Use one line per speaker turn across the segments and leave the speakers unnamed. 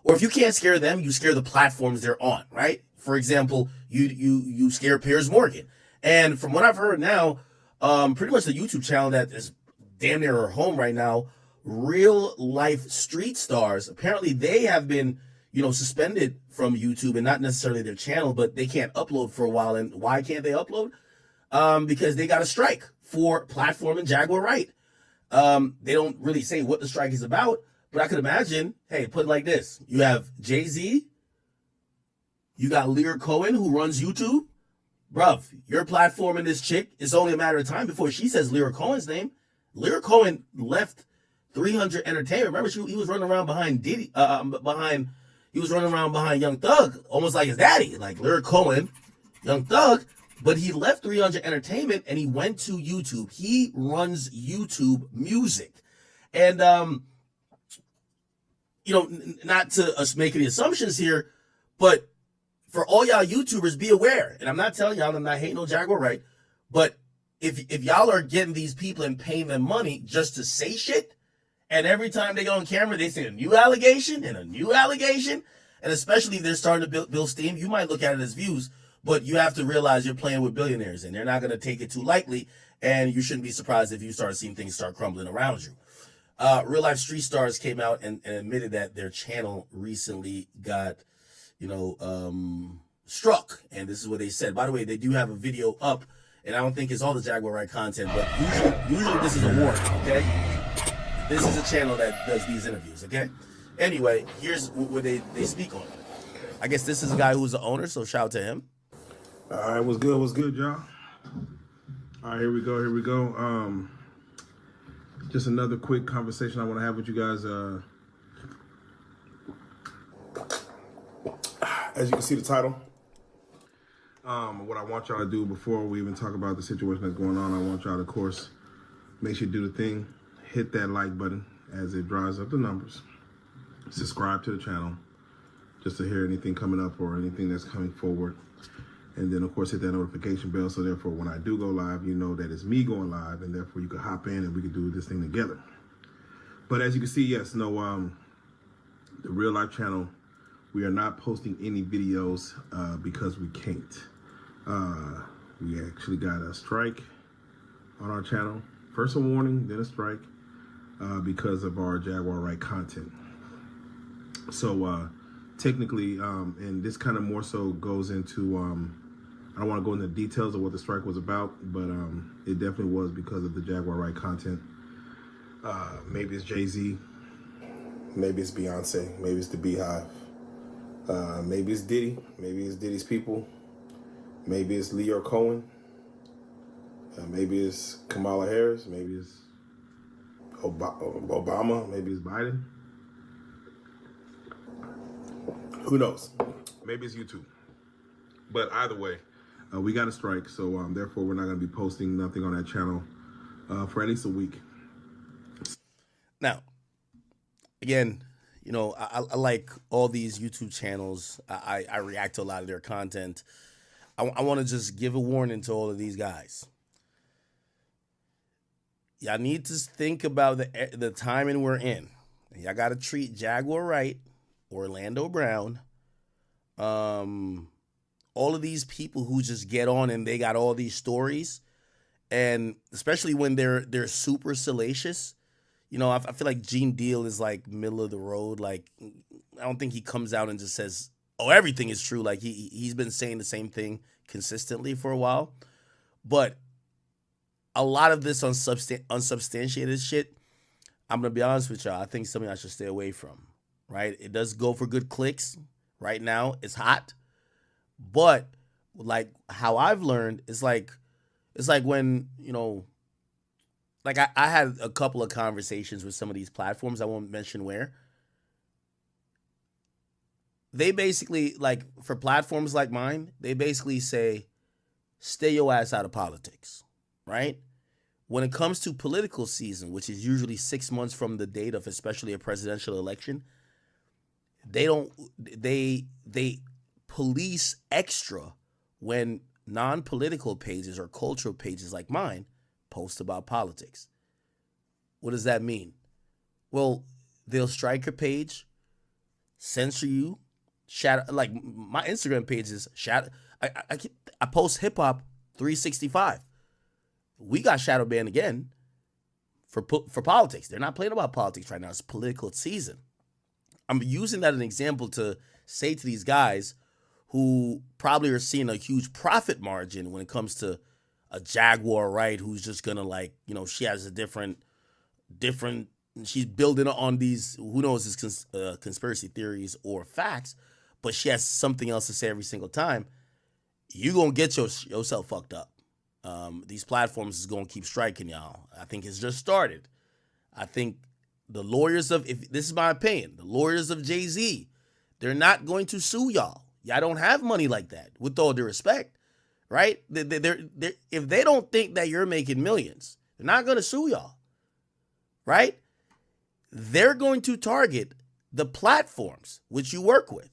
Or if you can't scare them, you scare the platforms they're on, right? For example, you scare Piers Morgan. And from what I've heard now, pretty much the YouTube channel that is damn near her home right now, Real Life Street Stars, apparently they have been, suspended from YouTube, and not necessarily their channel, but they can't upload for a while. And why can't they upload? Because they got a strike for platforming Jaguar Wright. They don't really say what the strike is about, but I could imagine, hey, put it like this. You have Jay-Z, you got Lear Cohen, who runs YouTube. Bruv, you're platforming this chick. It's only a matter of time before she says Lear Cohen's name. Lear Cohen left 300 Entertainment. Remember, he was running around behind Diddy, he was running around behind Young Thug, almost like his daddy, like Lear Cohen, Young Thug. But he left 300 Entertainment and he went to YouTube. He runs YouTube Music. And, not to us make any assumptions here, but for all y'all YouTubers, be aware. And I'm not telling y'all, I'm not hating on Jaguar Wright, but if y'all are getting these people and paying them money just to say shit, and every time they go on camera, they say a new allegation and a new allegation, and especially if they're starting to build steam, you might look at it as views, but you have to realize you're playing with billionaires, and they're not going to take it too lightly, and you shouldn't be surprised if you start seeing things start crumbling around you. Real Life Street Stars came out and admitted that their channel recently got, struck, and this is what they said. By the way, they do have a video up, and I don't think it's all the Jaguar Wright content, but usually this is a warning, okay? This is a channel that does these interviews, okay? Anyway, here's what they speak on. I guess this is a guy who's the owner, so shout out to him.
All right, what's good, y'all? All right, here we go. Just another quick conversation I want to have with you guys. As you can see the title, what I want y'all to do before we even talk about the situation that's going on, I want y'all to, of course, make sure you do the thing. Hit that like button as it drives up the numbers. Subscribe to the channel just to hear anything coming up or anything that's coming forward. And then, of course, hit that notification bell. So therefore, when I do go live, you know that it's me going live, and therefore you can hop in and we can do this thing together. But as you can see, yes, the Real Life channel, we are not posting any videos because we can't. We actually got a strike on our channel. First a warning, then a strike because of our Jaguar Wright content. So technically, and this kind of more so goes into, I don't want to go into the details of what the strike was about, but it definitely was because of the Jaguar Wright content. Maybe it's Jay-Z, maybe it's Beyonce, maybe it's the Beehive, maybe it's Diddy, maybe it's Diddy's people, maybe it's Lear Cohen, maybe it's Kamala Harris, maybe it's Obama, maybe it's Biden. Who knows? Maybe it's YouTube. But either way, we got a strike, so therefore we're not going to be posting nothing on that channel for at least a week.
Now, again, I like all these YouTube channels. I react to a lot of their content. I want to just give a warning to all of these guys. Y'all need to think about the timing we're in. Y'all got to treat Jaguar Wright, Orlando Brown, all of these people who just get on and they got all these stories, and especially when they're super salacious. I feel like Gene Deal is like middle of the road. Like, I don't think he comes out and just says, oh, everything is true. Like he's been saying the same thing consistently for a while. But a lot of this unsubstantiated shit, I'm going to be honest with y'all, I think something I should stay away from, right? It does go for good clicks. Right now, it's hot. But like how I've learned, it's like when, like I had a couple of conversations with some of these platforms, I won't mention where. They basically, like for platforms like mine, they basically say, stay your ass out of politics, right? When it comes to political season, which is usually 6 months from the date of especially a presidential election, they police extra when non-political pages or cultural pages like mine post about politics. What does that mean? Well, they'll strike your page, censor you, shadow. Like my Instagram page is shadow. I post hip hop 365. We got shadow banned again for politics. They're not playing about politics right now. It's political season. I'm using that as an example to say to these guys who probably are seeing a huge profit margin when it comes to a Jaguar Wright who's just gonna, like, you know, she has a different, she's building on these, who knows, his conspiracy theories or facts, but she has something else to say every single time. You gonna get yourself fucked up. These platforms is gonna keep striking y'all. I think it's just started. I think the lawyers of, if this is my opinion, the lawyers of Jay-Z, they're not going to sue y'all. Y'all don't have money like that, with all due respect, right? They're, if they don't think that you're making millions, they're not going to sue y'all, right? They're going to target the platforms which you work with.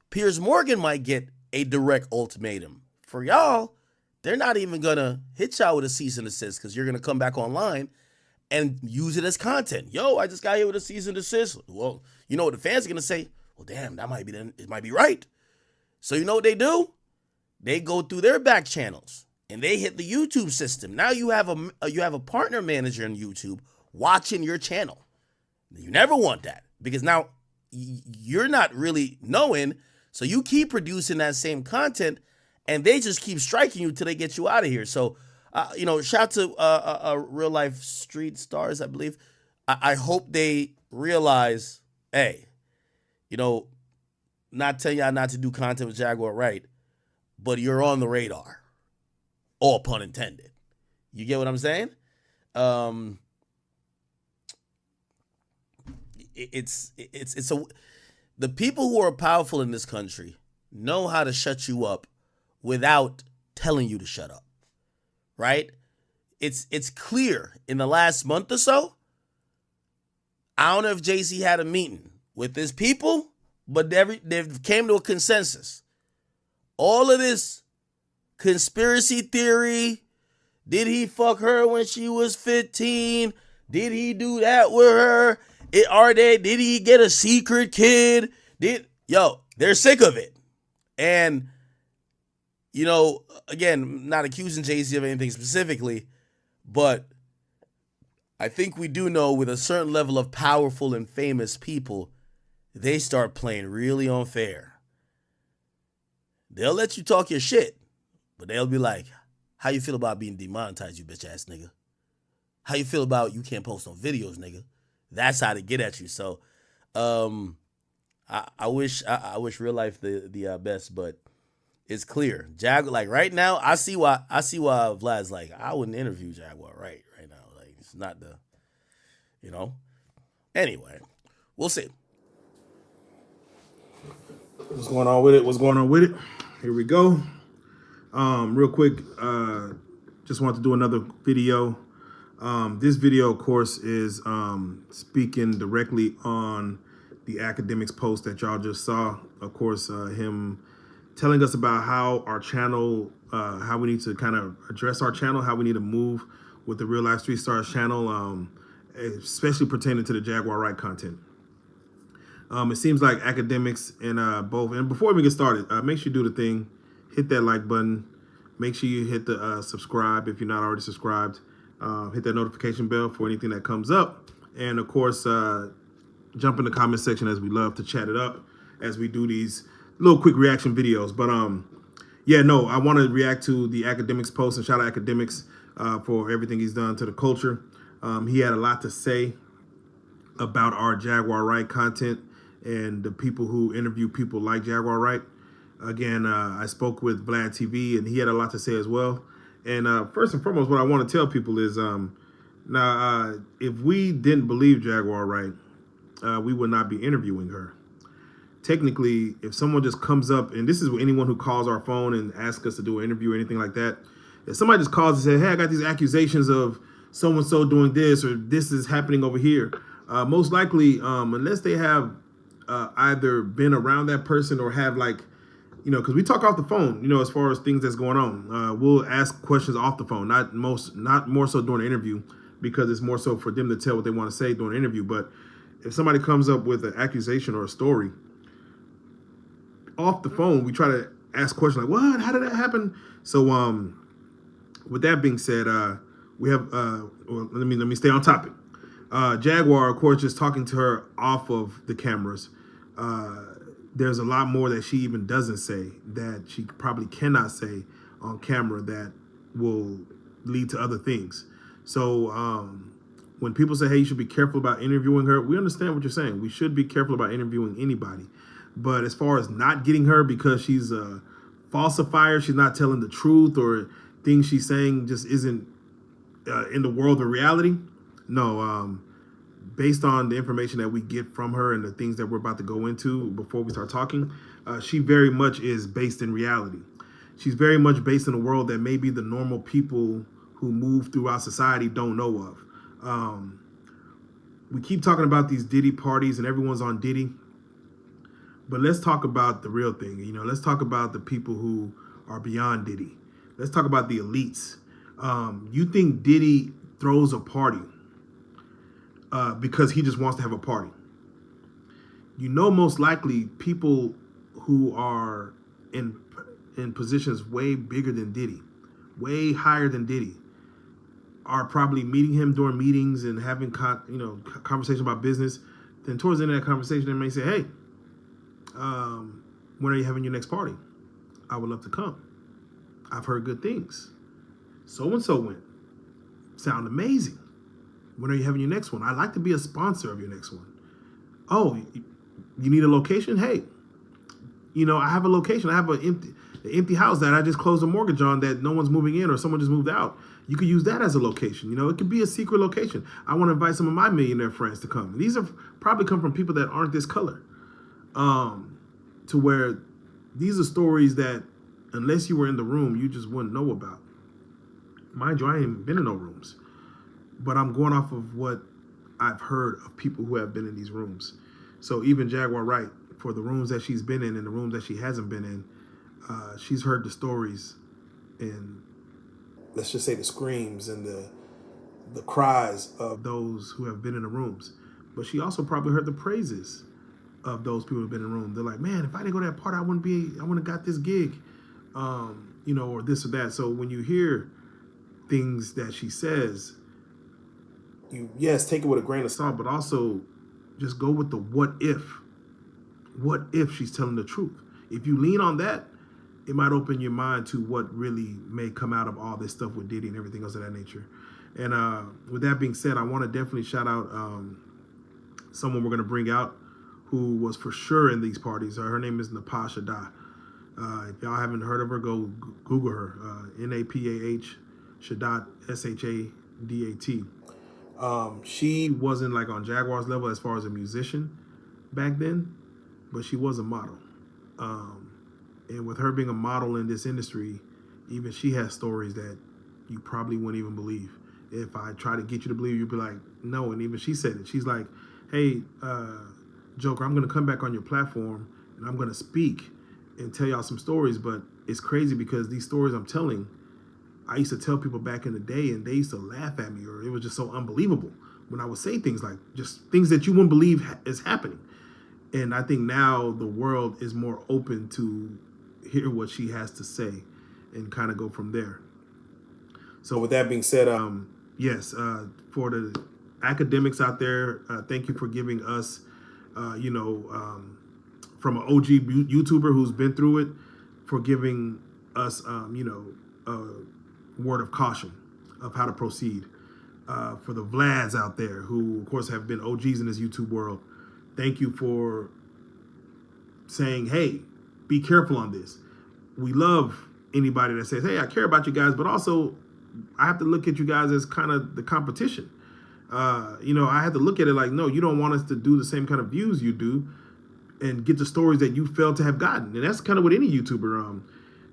Piers Morgan might get a direct ultimatum. For y'all, they're not even going to hit y'all with a cease and desist because you're going to come back online and use it as content. Yo, I just got here with a cease and desist. Well, you know what the fans are going to say? Well, damn, that might be, it might be right. So you know what they do? They go through their back channels and they hit the YouTube system. Now you have a partner manager in YouTube watching your channel. You never want that because now you're not really knowing. So you keep producing that same content and they just keep striking you till they get you out of here. So, you know, shout out to Real Life Street Stars, I believe. I hope they realize, hey, you know, not telling y'all not to do content with Jaguar Wright, but you're on the radar. All pun intended. You get what I'm saying? The people who are powerful in this country know how to shut you up without telling you to shut up. Right? It's clear in the last month or so. I don't know if Jay-Z had a meeting with his people, but they've came to a consensus. All of this conspiracy theory, did he fuck her when she was 15? Did he do that with her? Did he get a secret kid? They're sick of it. And, you know, again, not accusing Jay-Z of anything specifically, but I think we do know with a certain level of powerful and famous people, they start playing really unfair. They'll let you talk your shit, but they'll be like, how you feel about being demonetized, you bitch ass nigga? How you feel about you can't post no videos, nigga? That's how they get at you. So I wish Real Life the best, but it's clear. Like right now, I see why Vlad's like, I wouldn't interview Jaguar right now. Like, it's not the, you know. Anyway, we'll see.
What's going on with it? Here we go. Real quick, just wanted to do another video. This video, of course, is speaking directly on the Akademiks post that y'all just saw. Of course, him telling us about how our channel, how we need to kind of address our channel, how we need to move with the Real Life Street Stars channel, especially pertaining to the Jaguar Wright content. It seems like Akademiks and both, and before we get started, make sure you do the thing, hit that like button, make sure you hit the subscribe if you're not already subscribed, hit that notification bell for anything that comes up, and of course, jump in the comment section as we love to chat it up as we do these little quick reaction videos. But yeah, no, I want to react to the Akademiks post and shout out Akademiks for everything he's done to the culture. He had a lot to say about our Jaguar Wright content and the people who interview people like Jaguar Wright. Again, I spoke with Vlad TV and he had a lot to say as well. And first and foremost, what I want to tell people is now, if we didn't believe Jaguar Wright, we would not be interviewing her. Technically, if someone just comes up, and this is anyone who calls our phone and asks us to do an interview or anything like that, if somebody just calls and says, hey, I got these accusations of so-and-so doing this or this is happening over here, most likely, unless they have either been around that person or have like, you know, because we talk off the phone, you know, as far as things that's going on, we'll ask questions off the phone, not more so during the interview, because it's more so for them to tell what they want to say during the interview. But if somebody comes up with an accusation or a story, off the phone, we try to ask questions like, what? How did that happen? So with that being said, we have well, let me stay on topic. Jaguar, of course, just talking to her off of the cameras. There's a lot more that she even doesn't say that she probably cannot say on camera that will lead to other things. So when people say, hey, you should be careful about interviewing her, we understand what you're saying. We should be careful about interviewing anybody. But as far as not getting her because she's a falsifier, she's not telling the truth, or things she's saying just isn't in the world of reality, no. Based on the information that we get from her and the things that we're about to go into before we start talking, she very much is based in reality. She's very much based in a world that maybe the normal people who move throughout society don't know of. We keep talking about these Diddy parties and everyone's on Diddy, but let's talk about the real thing. You know, let's talk about the people who are beyond Diddy. Let's talk about the elites. You think Diddy throws a party because he just wants to have a party? You know, most likely people who are in positions way bigger than Diddy, way higher than Diddy, are probably meeting him during meetings and having conversation about business. Then towards the end of that conversation, they may say, hey, when are you having your next party? I would love to come. I've heard good things. So-and-so went. Sound amazing. When are you having your next one? I'd like to be a sponsor of your next one. Oh, you need a location? Hey, I have a location. I have an empty house that I just closed a mortgage on that no one's moving in or someone just moved out. You could use that as a location. It could be a secret location. I want to invite some of my millionaire friends to come. These are probably come from people that aren't this color. To where these are stories that unless you were in the room, you just wouldn't know about. Mind you, I ain't even been in no rooms. But I'm going off of what I've heard of people who have been in these rooms. So even Jaguar Wright, for the rooms that she's been in and the rooms that she hasn't been in, she's heard the stories and let's just say the screams and the cries of those who have been in the rooms. But she also probably heard the praises of those people who've been in the room. They're like, man, if I didn't go to that party, I wouldn't have got this gig, or this or that. So when you hear things that she says, yes, take it with a grain of salt, but also just go with the what if. What if she's telling the truth? If you lean on that, it might open your mind to what really may come out of all this stuff with Diddy and everything else of that nature. And with that being said, I want to definitely shout out someone we're going to bring out who was for sure in these parties. Her name is Napah Shadat. If y'all haven't heard of her, go Google her. Napah Shadat, Shadat. She wasn't like on Jaguar's level as far as a musician back then, but she was a model. And with her being a model in this industry, even she has stories that you probably wouldn't even believe. If I try to get you to believe, you'd be like, no. And even she said it. She's like, hey, Joker, I'm going to come back on your platform and I'm going to speak and tell y'all some stories. But it's crazy because these stories I'm telling, I used to tell people back in the day and they used to laugh at me, or it was just so unbelievable when I would say things like just things that you wouldn't believe is happening. And I think now the world is more open to hear what she has to say and kind of go from there. So with that being said, yes, for the academics out there, thank you for giving us, from an OG YouTuber who's been through it, for giving us, a word of caution of how to proceed. For the Vlads out there who, of course, have been OGs in this YouTube world, thank you for saying, hey, be careful on this. We love anybody that says, hey, I care about you guys, but also I have to look at you guys as kind of the competition. I have to look at it like, no, you don't want us to do the same kind of views you do and get the stories that you failed to have gotten. And that's kind of what any YouTuber,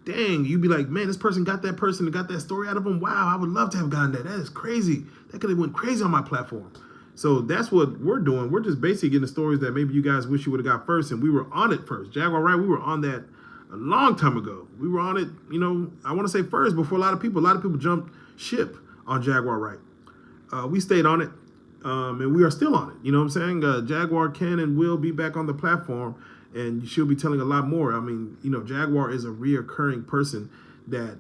dang, you'd be like, man, this person got that story out of them. Wow, I would love to have gotten that. That is crazy. That could have went crazy on my platform. So that's what we're doing. We're just basically getting the stories that maybe you guys wish you would have got first, and we were on it first. Jaguar Wright, we were on that a long time ago. We were on it, I want to say first before a lot of people jumped ship on Jaguar Wright. We stayed on it, and we are still on it. You know what I'm saying? Jaguar can and will be back on the platform, and she'll be telling a lot more. I mean, you know, Jaguar is a reoccurring person that,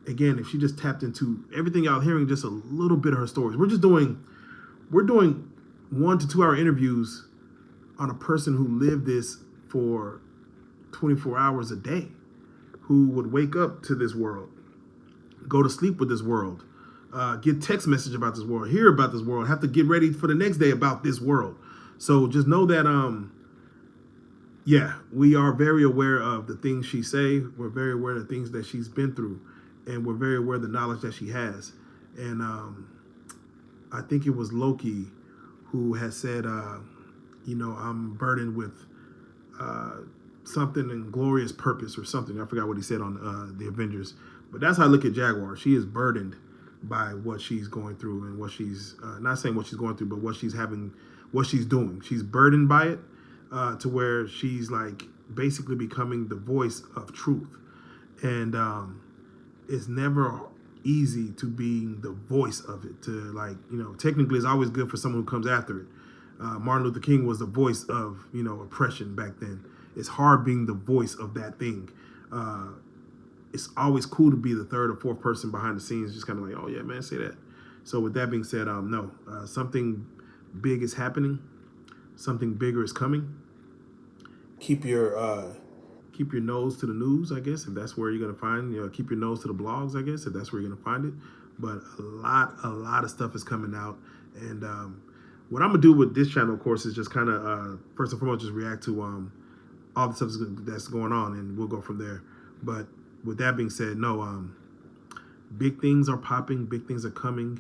again, if she just tapped into everything y'all hearing, just a little bit of her stories. We're doing 1 to 2 hour interviews on a person who lived this for 24 hours a day, who would wake up to this world, go to sleep with this world, get text message about this world, hear about this world, have to get ready for the next day about this world. So just know that, yeah, we are very aware of the things she say. We're very aware of the things that she's been through, and we're very aware of the knowledge that she has. And I think it was Loki who has said, you know, I'm burdened with something in glorious purpose or something. I forgot what he said on the Avengers. But that's how I look at Jaguar. She is burdened by what she's going through and what she's, not saying what she's going through, but what she's having, what she's doing. She's burdened by it to where she's like basically becoming the voice of truth. And it's never easy to be the voice of it. To, like, you know, technically it's always good for someone who comes after it. Martin Luther King was the voice of, you know, oppression back then. It's hard being the voice of that thing. It's always cool to be the third or fourth person behind the scenes, just kind of like, oh yeah, man, say that. So with that being said, no, something big is happening. Something bigger is coming. Keep your nose to the news, I guess, if that's where you're gonna find. You know, keep your nose to the blogs, I guess, if that's where you're gonna find it. But a lot of stuff is coming out, and what I'm gonna do with this channel, of course, is just kind of first and foremost just react to all the stuff that's going on, and we'll go from there. But with that being said, no, big things are popping, big things are coming,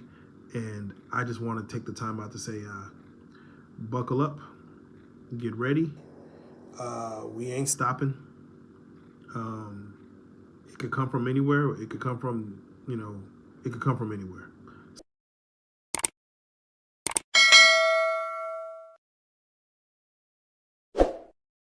and I just want to take the time out to say, buckle up, get ready. We ain't stopping. It could come from anywhere. It could come from, you know, it could come from anywhere.